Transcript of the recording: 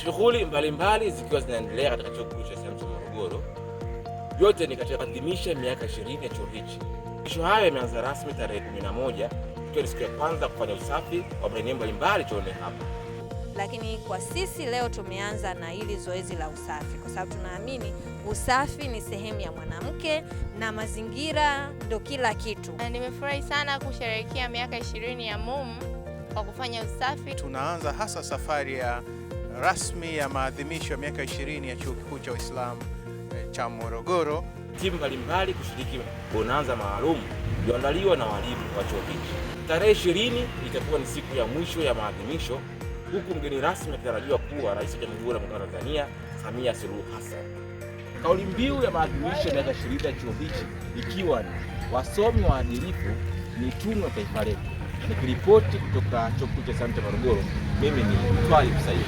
Shughuli mbalimbali zikiwa zinaendelea katika chuo kikuu cha Islam cha Morogoro, yote ni katika kuadhimisha miaka 20 ya chuo hichi. Maadhimisho hayo yameanza rasmi tarehe 11, ikiwa ni siku ya kwanza kufanya usafi wa maeneo mbalimbali chuoni hapa. Lakini kwa sisi leo tumeanza na hili zoezi la usafi kwa sababu tunaamini usafi ni sehemu ya mwanamke na mazingira ndio kila kitu. Nimefurahi sana kusherehekea miaka 20 ya MUM kwa kufanya usafi. Tunaanza hasa safari ya rasmi ya maadhimisho ya miaka 20 ya chuo kikuu cha Uislamu cha Morogoro. Timu mbalimbali kushiriki bonanza maalum iliyoandaliwa na walimu wa chuo hichi. Tarehe 20 itakuwa ni siku ya mwisho ya maadhimisho, huku mgeni rasmi akitarajiwa kuwa Rais wa Jamhuri ya Muungano wa Tanzania Samia Suluhu Hassan. Kauli mbiu ya maadhimisho ya miaka 20 ya chuo hichi ikiwa ni wasomi waadilifu ni tunu ya taifa letu. Nikiripoti kutoka chuo kikuu cha Islam cha Morogoro, mimi ni Twalib Said.